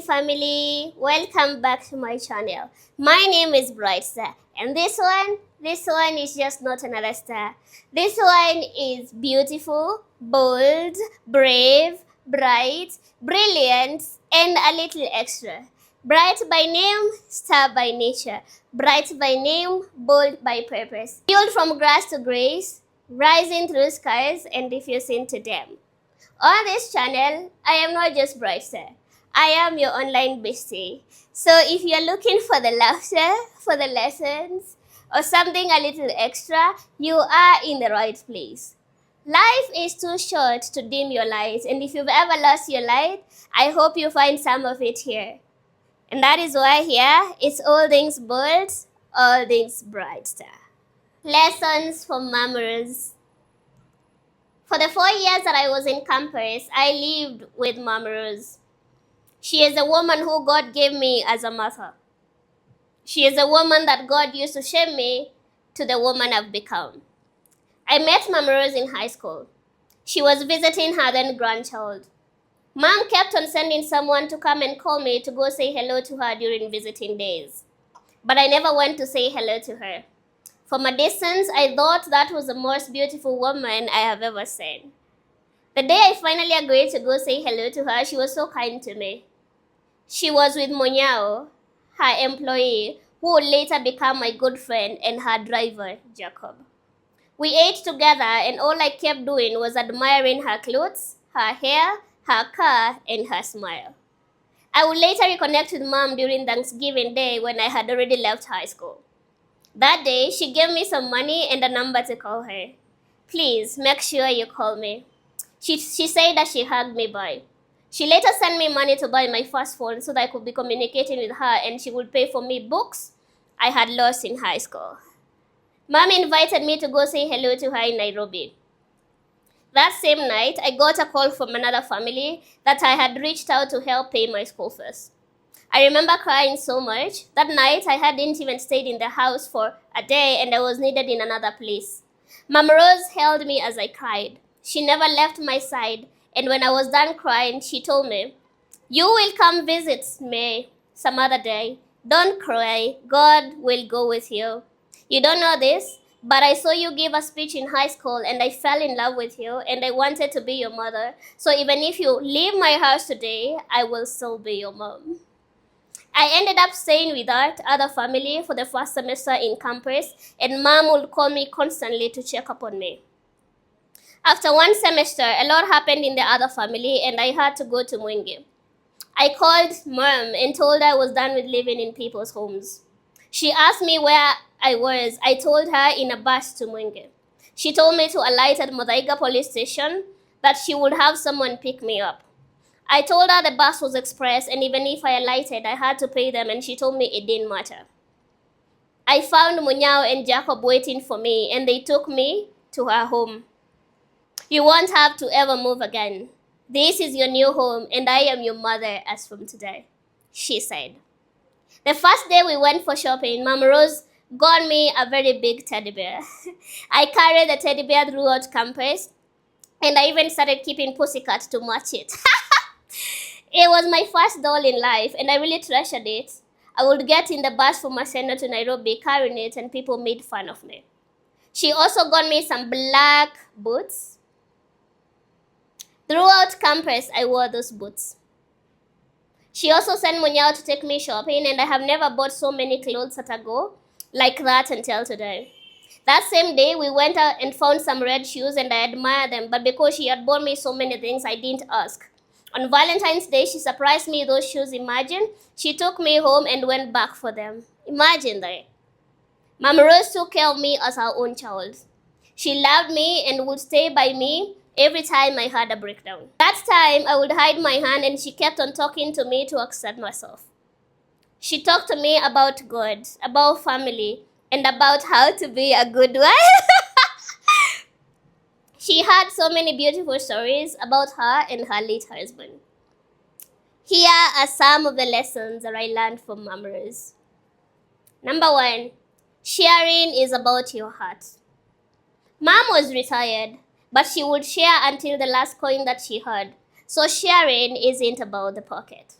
family, welcome back to my channel. My name is Brightstar, and this one is just not another star. This one is beautiful, bold, brave, bright, brilliant, and a little extra. Bright by name, star by nature. Bright by name, bold by purpose. Built from grass to grace, rising through skies and diffusing to them. On this channel, I am not just Brightstar. I am your online bestie. So if you're looking for the laughter, for the lessons, or something a little extra, you are in the right place. Life is too short to dim your light, and if you've ever lost your light, I hope you find some of it here. And that is why here, it's all things bold, all things Brightstar. Lessons from memories. For the 4 years that I was in campus, I lived with Mom Rose. She is a woman who God gave me as a mother. She is a woman that God used to shape me to the woman I've become. I met Mom Rose in high school. She was visiting her then grandchild. Mom kept on sending someone to come and call me to go say hello to her during visiting days. But I never went to say hello to her. From a distance, I thought that was the most beautiful woman I have ever seen. The day I finally agreed to go say hello to her, she was so kind to me. She was with Monyao, her employee, who would later become my good friend, and her driver, Jacob. We ate together, and all I kept doing was admiring her clothes, her hair, her car, and her smile. I would later reconnect with Mom during Thanksgiving Day when I had already left high school. That day, she gave me some money and a number to call her. Please, make sure you call me. She said that she hugged me by. She later sent me money to buy my first phone so that I could be communicating with her and she would pay for me books I had lost in high school. Mom invited me to go say hello to her in Nairobi. That same night, I got a call from another family that I had reached out to help pay my school fees. I remember crying so much. That night, I hadn't even stayed in the house for a day and I was needed in another place. Mom Rose held me as I cried. She never left my side, and when I was done crying, she told me, "You will come visit me some other day. Don't cry. God will go with you. You don't know this, but I saw you give a speech in high school and I fell in love with you and I wanted to be your mother. So even if you leave my house today, I will still be your mom." I ended up staying with that other family for the first semester in campus, and Mom would call me constantly to check up on me. After one semester, a lot happened in the other family, and I had to go to Mwingi. I called Mom and told her I was done with living in people's homes. She asked me where I was. I told her in a bus to Mwingi. She told me to alight at Muthaiga police station, that she would have someone pick me up. I told her the bus was express, and even if I alighted, I had to pay them, and she told me it didn't matter. I found Munyao and Jacob waiting for me, and they took me to her home. "You won't have to ever move again. This is your new home, and I am your mother as from today," she said. The first day we went for shopping, Mom Rose got me a very big teddy bear. I carried the teddy bear throughout campus, and I even started keeping Pussycat to match it. It was my first doll in life, and I really treasured it. I would get in the bus from Maseno to Nairobi carrying it, and people made fun of me. She also got me some black boots. Throughout campus, I wore those boots. She also sent Munyao to take me shopping, and I have never bought so many clothes at a go like that until today. That same day, we went out and found some red shoes, and I admired them, but because she had bought me so many things, I didn't ask. On Valentine's Day, she surprised me with those shoes. Imagine, she took me home and went back for them. Imagine that. Mom Rose took care of me as her own child. She loved me and would stay by me every time I had a breakdown. That time, I would hide my hand and she kept on talking to me to accept myself. She talked to me about God, about family, and about how to be a good wife. She had so many beautiful stories about her and her late husband. Here are some of the lessons that I learned from Mom Rose. Number 1, sharing is about your heart. Mom was retired, but she would share until the last coin that she had. So sharing isn't about the pocket.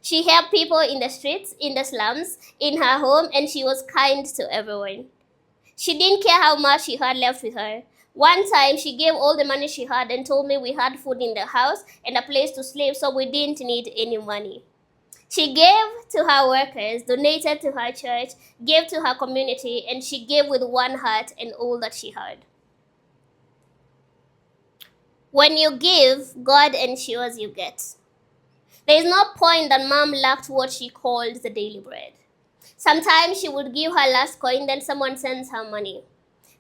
She helped people in the streets, in the slums, in her home, and she was kind to everyone. She didn't care how much she had left with her. One time, she gave all the money she had and told me we had food in the house and a place to sleep, so we didn't need any money. She gave to her workers, donated to her church, gave to her community, and she gave with one heart and all that she had. When you give, God ensures you get. There is no point that mom lacked what she called the daily bread. Sometimes she would give her last coin, then someone sends her money.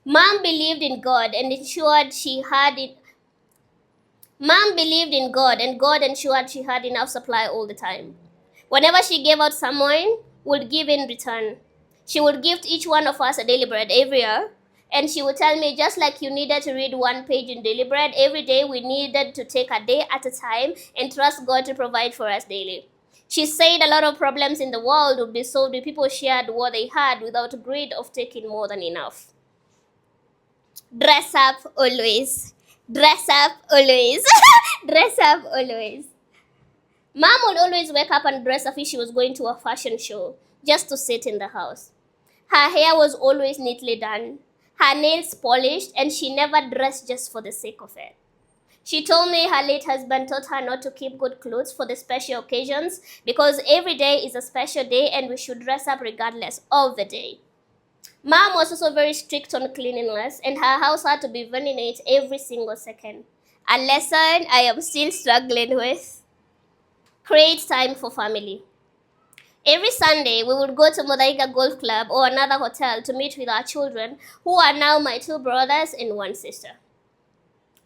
Mom believed in God and ensured she had it. Mom believed in God and God ensured she had enough supply all the time. Whenever she gave out, someone would give in return. She would gift each one of us a daily bread every year, and she would tell me, just like you needed to read one page in daily bread every day, we needed to take a day at a time and trust God to provide for us daily. She said a lot of problems in the world would be solved if people shared what they had without greed of taking more than enough. Dress up always. Dress up always. Dress up always. Mom would always wake up and dress as if she was going to a fashion show, just to sit in the house. Her hair was always neatly done, her nails polished, and she never dressed just for the sake of it. She told me her late husband taught her not to keep good clothes for the special occasions because every day is a special day and we should dress up regardless of the day. Mom was also very strict on cleanliness, and her house had to be very neat every single second. A lesson I am still struggling with. Create time for family. Every Sunday, we would go to Modaiga Golf Club or another hotel to meet with our children, who are now my two brothers and one sister.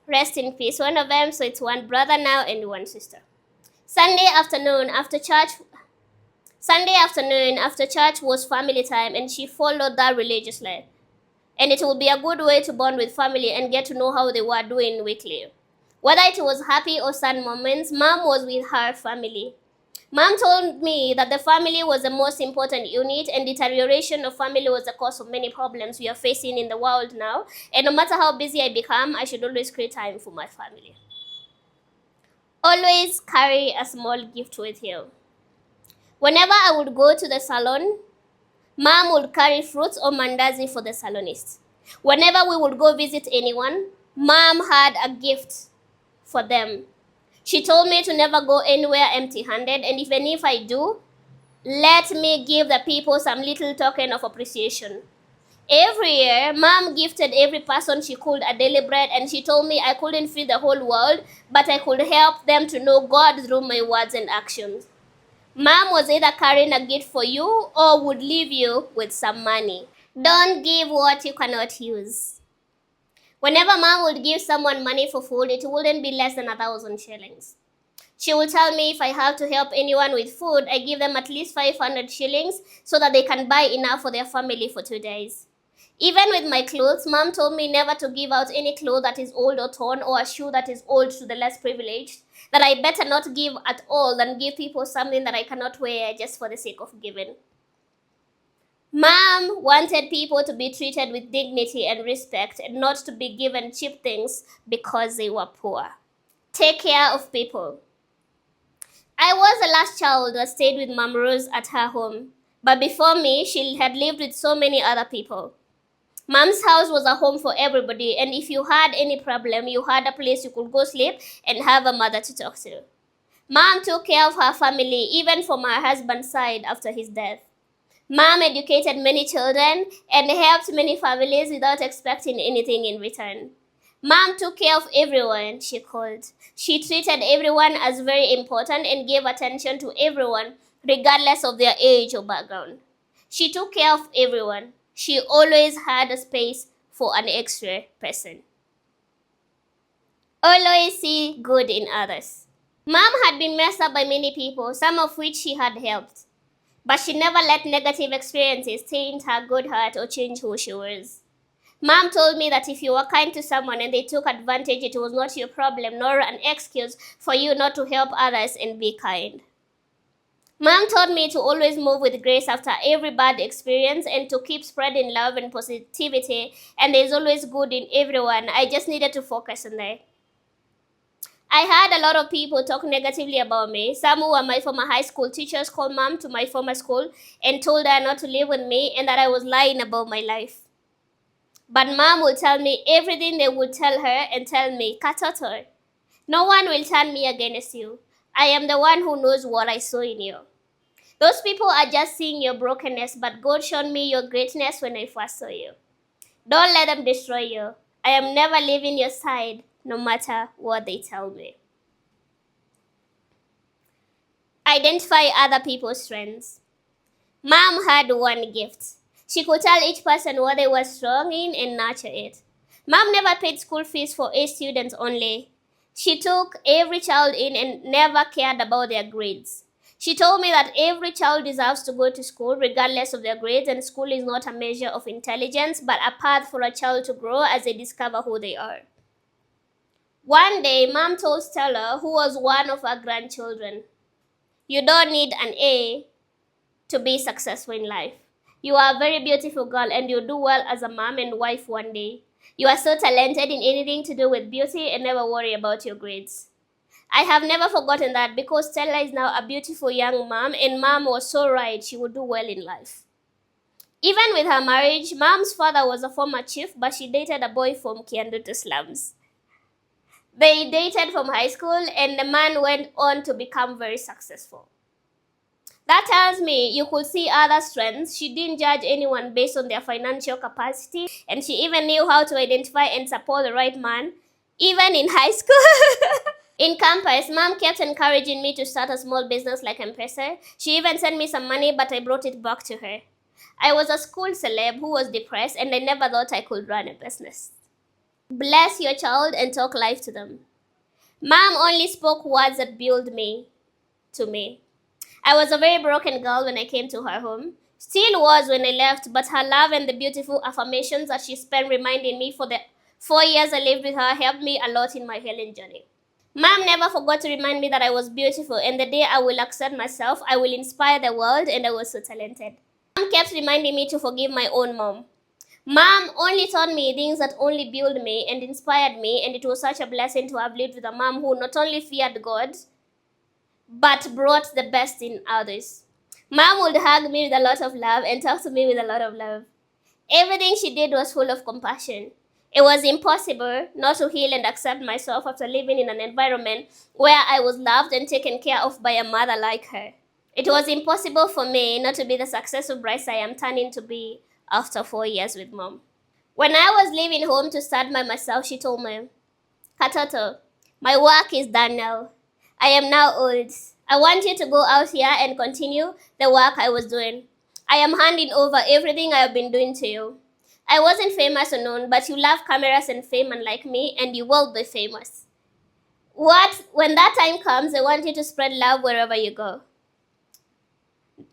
Rest in peace, one of them, so it's one brother now and one sister. Sunday afternoon after church was family time, and she followed that religiously. And it would be a good way to bond with family and get to know how they were doing weekly. Whether it was happy or sad moments, Mom was with her family. Mom told me that the family was the most important unit, and deterioration of family was the cause of many problems we are facing in the world now. And no matter how busy I become, I should always create time for my family. Always carry a small gift with you. Whenever I would go to the salon, Mom would carry fruits or mandazi for the salonist. Whenever we would go visit anyone, Mom had a gift for them. She told me to never go anywhere empty-handed, and even if I do, let me give the people some little token of appreciation. Every year, Mom gifted every person she could a daily bread, and she told me I couldn't feed the whole world, but I could help them to know God through my words and actions. Mom was either carrying a gift for you or would leave you with some money. Don't give what you cannot use. Whenever Mom would give someone money for food, it wouldn't be less than 1,000 shillings. She would tell me if I have to help anyone with food, I give them at least 500 shillings so that they can buy enough for their family for 2 days. Even with my clothes, Mom told me never to give out any clothes that is old or torn or a shoe that is old to the less privileged, that I better not give at all than give people something that I cannot wear just for the sake of giving. Mom wanted people to be treated with dignity and respect and not to be given cheap things because they were poor. Take care of people. I was the last child that stayed with Mom Rose at her home, but before me, she had lived with so many other people. Mom's house was a home for everybody, and if you had any problem, you had a place you could go sleep and have a mother to talk to. Mom took care of her family, even from her husband's side after his death. Mom educated many children and helped many families without expecting anything in return. Mom took care of everyone she could. She treated everyone as very important and gave attention to everyone, regardless of their age or background. She took care of everyone. She always had a space for an extra person. Always see good in others. Mom had been messed up by many people, some of which she had helped. But she never let negative experiences taint her good heart or change who she was. Mom told me that if you were kind to someone and they took advantage, it was not your problem nor an excuse for you not to help others and be kind. Mom taught me to always move with grace after every bad experience and to keep spreading love and positivity, and there's always good in everyone. I just needed to focus on that. I had a lot of people talk negatively about me. Some who were my former high school teachers called mom to my former school and told her not to live with me and that I was lying about my life. But mom would tell me everything they would tell her and tell me, Katoto, no one will turn me against you. I am the one who knows what I saw in you. Those people are just seeing your brokenness, but God showed me your greatness when I first saw you. Don't let them destroy you. I am never leaving your side, no matter what they tell me. Identify other people's strengths. Mom had one gift. She could tell each person what they were strong in and nurture it. Mom never paid school fees for A students only. She took every child in and never cared about their grades. She told me that every child deserves to go to school regardless of their grades, and school is not a measure of intelligence but a path for a child to grow as they discover who they are. One day, Mom told Stella, who was one of her grandchildren, "You don't need an A to be successful in life. You are a very beautiful girl and you'll do well as a mom and wife one day. You are so talented in anything to do with beauty and never worry about your grades." I have never forgotten that because Stella is now a beautiful young mom and mom was so right, she would do well in life. Even with her marriage, mom's father was a former chief, but she dated a boy from Kiandutu slums. They dated from high school and the man went on to become very successful. That tells me you could see other strengths. She didn't judge anyone based on their financial capacity, and she even knew how to identify and support the right man, even in high school. In campus, mom kept encouraging me to start a small business like M-Pesa. She even sent me some money, but I brought it back to her. I was a school celeb who was depressed, and I never thought I could run a business. Bless your child and talk life to them. Mom only spoke words that built me to me. I was a very broken girl when I came to her home. Still was when I left, but her love and the beautiful affirmations that she spent reminding me for the 4 years I lived with her helped me a lot in my healing journey. Mom never forgot to remind me that I was beautiful, and the day I will accept myself, I will inspire the world, and I was so talented. Mom kept reminding me to forgive my own mom. Mom only taught me things that only built me and inspired me, and it was such a blessing to have lived with a mom who not only feared God, but brought the best in others. Mom would hug me with a lot of love and talk to me with a lot of love. Everything she did was full of compassion. It was impossible not to heal and accept myself after living in an environment where I was loved and taken care of by a mother like her. It was impossible for me not to be the successful Brightstar I am turning to be after 4 years with mom. When I was leaving home to start by myself, she told me, "Katoto, my work is done now. I am now old. I want you to go out here and continue the work I was doing. I am handing over everything I have been doing to you. I wasn't famous or known, but you love cameras and fame unlike me, and you will be famous. When that time comes, I want you to spread love wherever you go.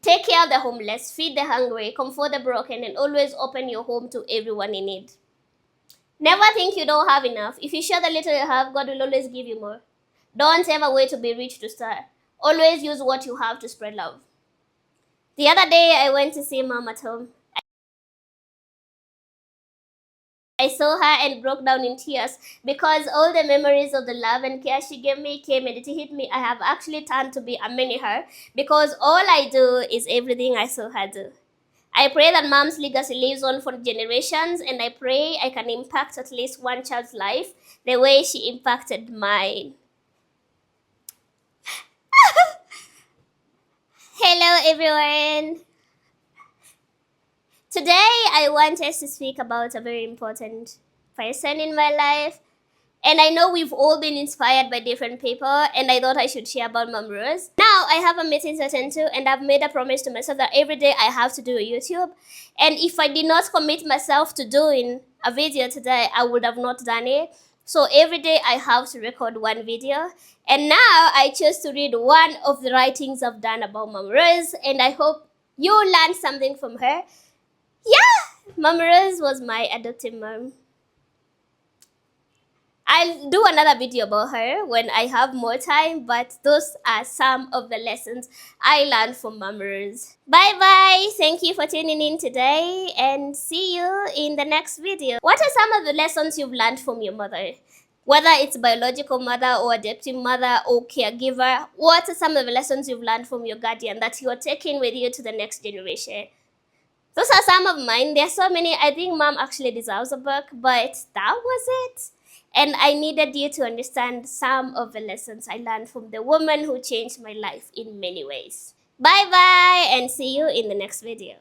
Take care of the homeless, feed the hungry, comfort the broken, and always open your home to everyone in need. Never think you don't have enough. If you share the little you have, God will always give you more. Don't ever wait to be rich to start. Always use what you have to spread love." The other day, I went to see mom at home. I saw her and broke down in tears because all the memories of the love and care she gave me came and it hit me. I have actually turned to be a mini her because all I do is everything I saw her do. I pray that mom's legacy lives on for generations, and I pray I can impact at least one child's life the way she impacted mine. Hello, everyone. Today, I want us to speak about a very important person in my life. And I know we've all been inspired by different people, and I thought I should share about Mom Rose. Now, I have a meeting to attend to, and I've made a promise to myself that every day I have to do a YouTube. And if I did not commit myself to doing a video today, I would have not done it. So every day I have to record one video. And now I chose to read one of the writings I've done about Mom Rose, and I hope you learned something from her. Yeah, Mom Rose was my adoptive mom. I'll do another video about her when I have more time, but those are some of the lessons I learned from Mom Rose. Bye bye. Thank you for tuning in today and see you in the next video. What are some of the lessons you've learned from your mother? Whether it's biological mother or adoptive mother or caregiver, what are some of the lessons you've learned from your guardian that you're taking with you to the next generation? Those are some of mine. There's so many. I think mom actually deserves a book, but that was it. And I needed you to understand some of the lessons I learned from the woman who changed my life in many ways. Bye bye and see you in the next video.